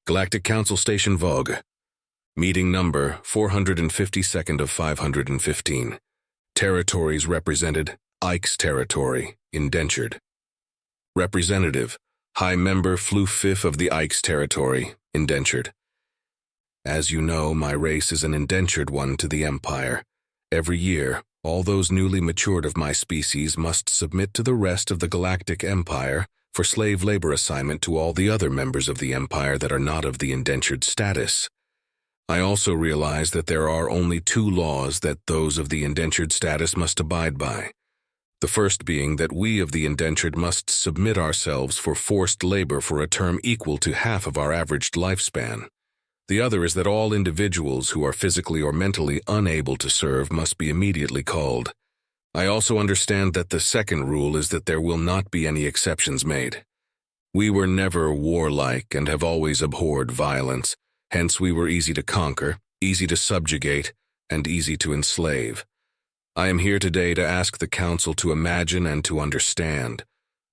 Galactic Council Station Vogg. Meeting number 452nd of 515. Territories represented: Eiks territory, indentured. Representative: High Member Flooffif of the Eiks territory, indentured. As you know, my race is an indentured one to the Empire. Every year, all those newly matured of my species must submit to the rest of the Galactic Empire for slave labor assignment to all the other members of the Empire that are not of the indentured status. I also realize that there are only two laws that those of the indentured status must abide by. The first being that we of the indentured must submit ourselves for forced labor for a term equal to half of our averaged lifespan. The other is that all individuals who are physically or mentally unable to serve must be immediately culled. I also understand that the second rule is that there will not be any exceptions made. We were never warlike and have always abhorred violence, hence we were easy to conquer, easy to subjugate, and easy to enslave. I am here today to ask the Council to imagine and to understand.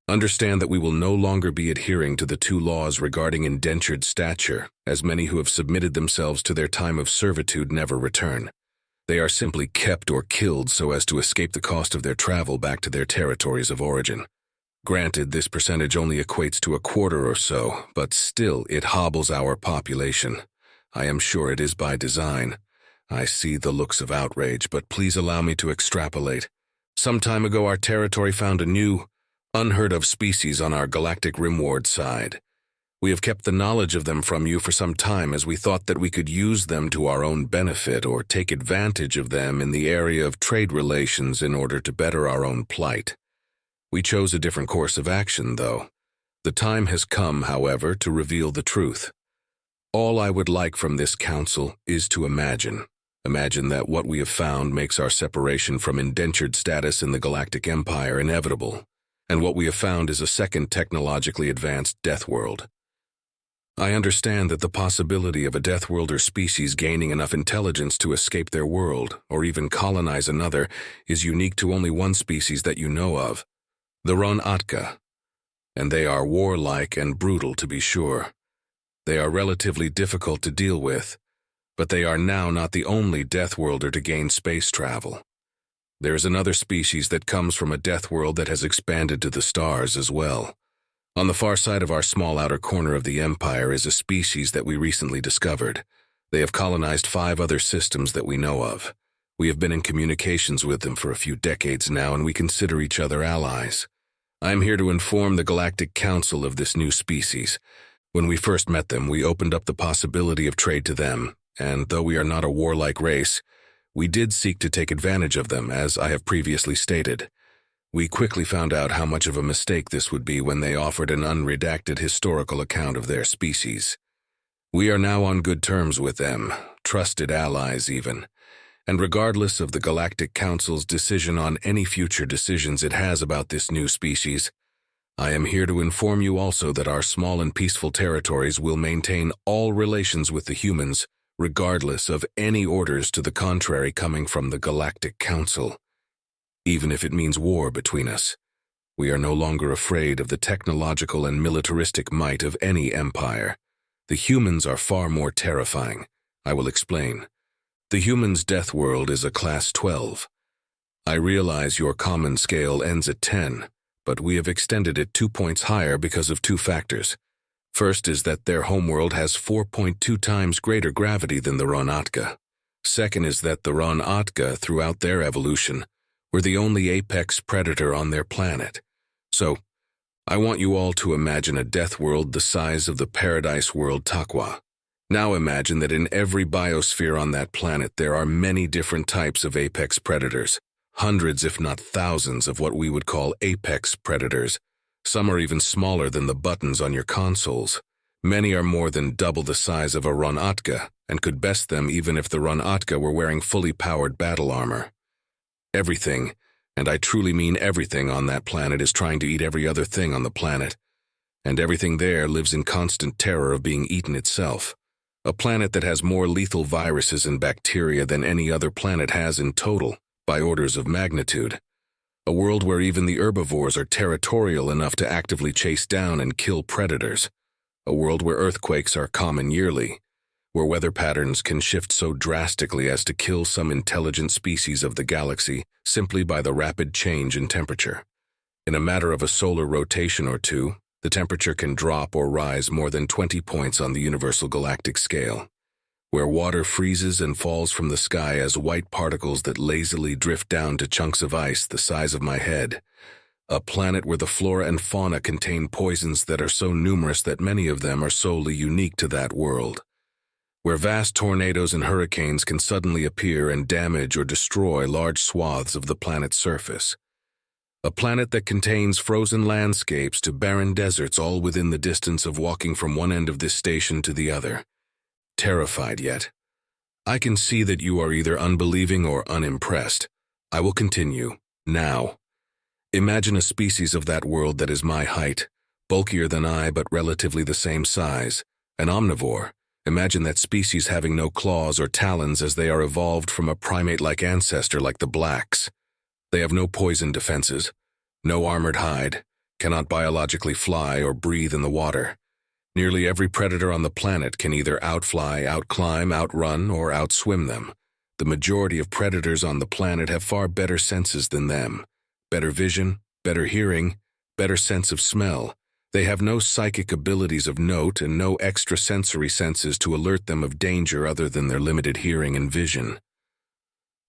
Understand that we will no longer be adhering to the two laws regarding indentured stature, as many who have submitted themselves to their time of servitude never return. They are simply kept or killed so as to escape the cost of their travel back to their territories of origin. Granted, this percentage only equates to a quarter or so, but still it hobbles our population. I am sure it is by design. I see the looks of outrage, but please allow me to extrapolate. Some time ago our territory found a new, unheard-of species on our galactic rimward side. We have kept the knowledge of them from you for some time as we thought that we could use them to our own benefit or take advantage of them in the area of trade relations in order to better our own plight. We chose a different course of action, though. The time has come, however, to reveal the truth. All I would like from this council is to imagine. Imagine that what we have found makes our separation from indentured status in the Galactic Empire inevitable, and what we have found is a second technologically advanced death world. I understand that the possibility of a death worlder species gaining enough intelligence to escape their world, or even colonize another, is unique to only one species that you know of, the Ron-Atka. And they are warlike and brutal, to be sure. They are relatively difficult to deal with, but they are now not the only death worlder to gain space travel. There is another species that comes from a death world that has expanded to the stars as well. On the far side of our small outer corner of the Empire is a species that we recently discovered. They have colonized 5 other systems that we know of. We have been in communications with them for a few decades now, and we consider each other allies. I am here to inform the Galactic Council of this new species. When we first met them, we opened up the possibility of trade to them, and though we are not a warlike race, we did seek to take advantage of them, as I have previously stated. We quickly found out how much of a mistake this would be when they offered an unredacted historical account of their species. We are now on good terms with them, trusted allies even, and regardless of the Galactic Council's decision on any future decisions it has about this new species, I am here to inform you also that our small and peaceful territories will maintain all relations with the humans, regardless of any orders to the contrary coming from the Galactic Council. Even if it means war between us, we are no longer afraid of the technological and militaristic might of any empire. The humans are far more terrifying. I will explain. The humans' death world is a class 12. I realize your common scale ends at 10, but we have extended it 2 points higher because of 2 factors. First is that their homeworld has 4.2 times greater gravity than the Ron-Atka. Second is that the Ron-Atka, throughout their evolution, were the only apex predator on their planet. So, I want you all to imagine a death world the size of the paradise world Takwa. Now imagine that in every biosphere on that planet there are many different types of apex predators, hundreds if not thousands of what we would call apex predators. Some are even smaller than the buttons on your consoles. Many are more than double the size of a Ron-Atka, and could best them even if the Ron-Atka were wearing fully powered battle armor. Everything, and I truly mean everything on that planet, is trying to eat every other thing on the planet, and everything there lives in constant terror of being eaten itself. A planet that has more lethal viruses and bacteria than any other planet has in total, by orders of magnitude. A world where even the herbivores are territorial enough to actively chase down and kill predators. a world where earthquakes are common yearly, where weather patterns can shift so drastically as to kill some intelligent species of the galaxy simply by the rapid change in temperature. In a matter of a solar rotation or two, the temperature can drop or rise more than 20 points on the universal galactic scale, where water freezes and falls from the sky as white particles that lazily drift down to chunks of ice the size of my head. A planet where the flora and fauna contain poisons that are so numerous that many of them are solely unique to that world. Where vast tornadoes and hurricanes can suddenly appear and damage or destroy large swaths of the planet's surface. A planet that contains frozen landscapes to barren deserts all within the distance of walking from one end of this station to the other. Terrified yet? I can see that you are either unbelieving or unimpressed. I will continue, now. Imagine a species of that world that is my height, bulkier than I but relatively the same size, an omnivore. Imagine that species having no claws or talons as they are evolved from a primate-like ancestor like the blacks. They have no poison defenses, no armored hide, cannot biologically fly or breathe in the water. Nearly every predator on the planet can either outfly, outclimb, outrun, or outswim them. The majority of predators on the planet have far better senses than them. Better vision, better hearing, better sense of smell. They have no psychic abilities of note and no extrasensory senses to alert them of danger other than their limited hearing and vision.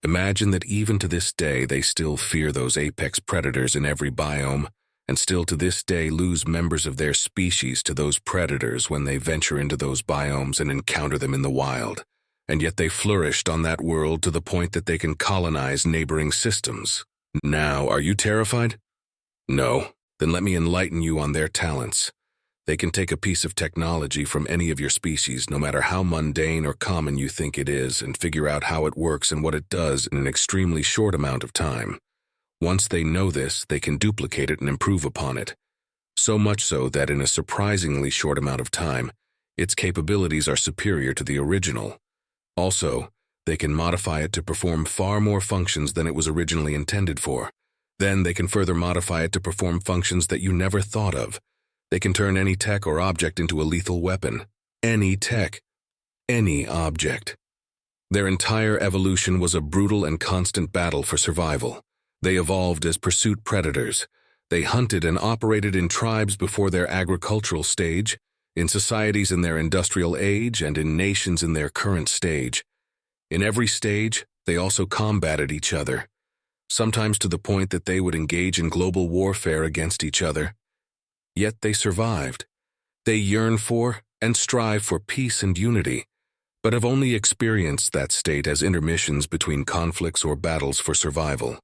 Imagine that even to this day they still fear those apex predators in every biome, and still to this day lose members of their species to those predators when they venture into those biomes and encounter them in the wild. And yet they flourished on that world to the point that they can colonize neighboring systems. Now, are you terrified? No. Then let me enlighten you on their talents. They can take a piece of technology from any of your species, no matter how mundane or common you think it is, and figure out how it works and what it does in an extremely short amount of time. Once they know this, they can duplicate it and improve upon it. So much so that in a surprisingly short amount of time, its capabilities are superior to the original. Also, they can modify it to perform far more functions than it was originally intended for. Then they can further modify it to perform functions that you never thought of. They can turn any tech or object into a lethal weapon. Any tech. Any object. Their entire evolution was a brutal and constant battle for survival. They evolved as pursuit predators. They hunted and operated in tribes before their agricultural stage, in societies in their industrial age, and in nations in their current stage. In every stage, they also combated each other, sometimes to the point that they would engage in global warfare against each other. Yet they survived. They yearn for and strive for peace and unity, but have only experienced that state as intermissions between conflicts or battles for survival.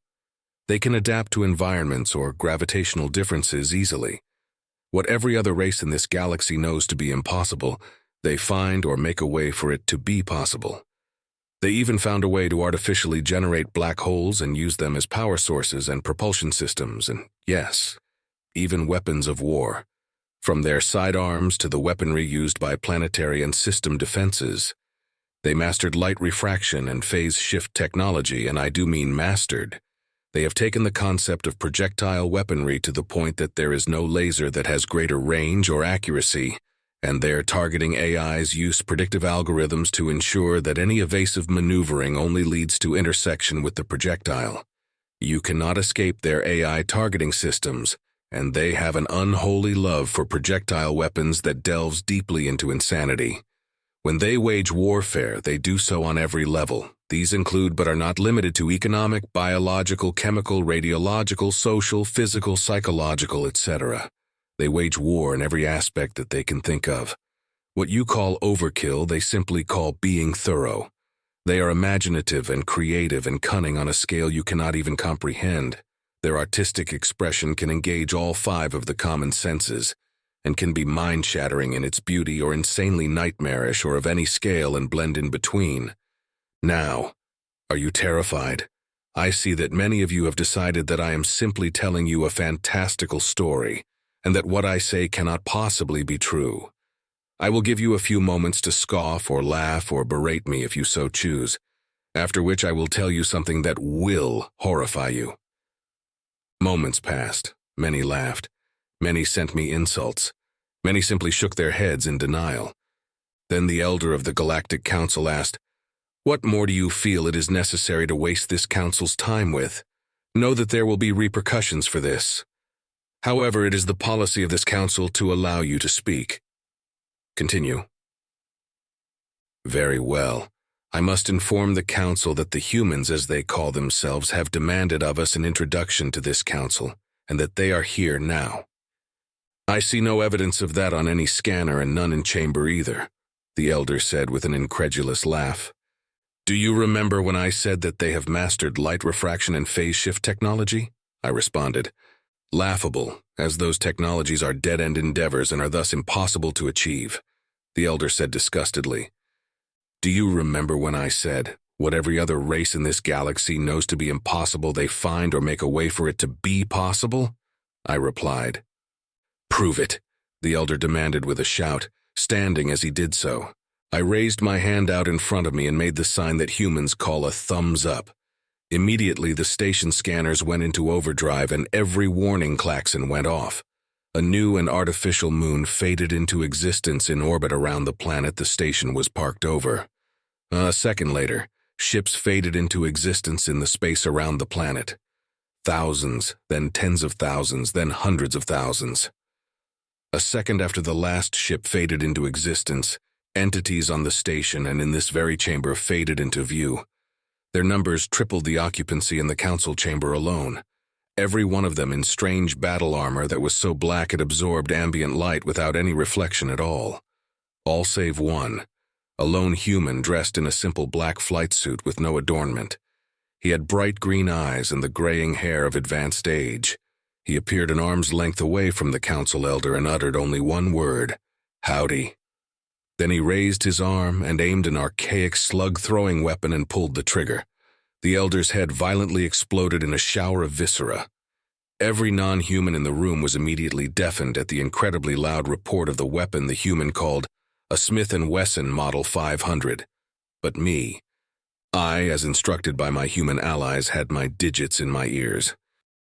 They can adapt to environments or gravitational differences easily. What every other race in this galaxy knows to be impossible, they find or make a way for it to be possible. They even found a way to artificially generate black holes and use them as power sources and propulsion systems and, yes, even weapons of war. From their sidearms to the weaponry used by planetary and system defenses. They mastered light refraction and phase shift technology, and I do mean mastered. They have taken the concept of projectile weaponry to the point that there is no laser that has greater range or accuracy, and their targeting AIs use predictive algorithms to ensure that any evasive maneuvering only leads to intersection with the projectile. You cannot escape their AI targeting systems, and they have an unholy love for projectile weapons that delves deeply into insanity. When they wage warfare, they do so on every level. These include but are not limited to economic, biological, chemical, radiological, social, physical, psychological, etc. They wage war in every aspect that they can think of. What you call overkill, they simply call being thorough. They are imaginative and creative and cunning on a scale you cannot even comprehend. Their artistic expression can engage all 5 of the common senses, and can be mind-shattering in its beauty or insanely nightmarish or of any scale and blend in between. Now, are you terrified? I see that many of you have decided that I am simply telling you a fantastical story, and that what I say cannot possibly be true. I will give you a few moments to scoff or laugh or berate me if you so choose, after which I will tell you something that will horrify you. Moments passed. Many laughed. Many sent me insults. Many simply shook their heads in denial. Then the elder of the Galactic Council asked, "What more do you feel it is necessary to waste this council's time with? Know that there will be repercussions for this. However, it is the policy of this council to allow you to speak." Continue. "Very well. I must inform the council that the humans, as they call themselves, have demanded of us an introduction to this council, and that they are here now. I see no evidence of that on any scanner and none in chamber either," the elder said with an incredulous laugh. "Do you remember when I said that they have mastered light refraction and phase shift technology?" I responded. "Laughable, as those technologies are dead-end endeavors and are thus impossible to achieve," the elder said disgustedly. "Do you remember when I said, what every other race in this galaxy knows to be impossible, they find or make a way for it to be possible?" I replied. "Prove it," the elder demanded with a shout, standing as he did so. I raised my hand out in front of me and made the sign that humans call a thumbs up. Immediately, the station scanners went into overdrive and every warning klaxon went off. A new and artificial moon faded into existence in orbit around the planet the station was parked over. A second later, ships faded into existence in the space around the planet. Thousands, then tens of thousands, then hundreds of thousands. A second after the last ship faded into existence, entities on the station and in this very chamber faded into view. Their numbers tripled the occupancy in the council chamber alone. Every one of them in strange battle armor that was so black it absorbed ambient light without any reflection at all. All save one, a lone human dressed in a simple black flight suit with no adornment. He had bright green eyes and the graying hair of advanced age. He appeared an arm's length away from the council elder and uttered only one word, "Howdy." Then he raised his arm and aimed an archaic slug-throwing weapon and pulled the trigger. The elder's head violently exploded in a shower of viscera. Every non-human in the room was immediately deafened at the incredibly loud report of the weapon the human called a Smith & Wesson Model 500. But me, I, as instructed by my human allies, had my digits in my ears.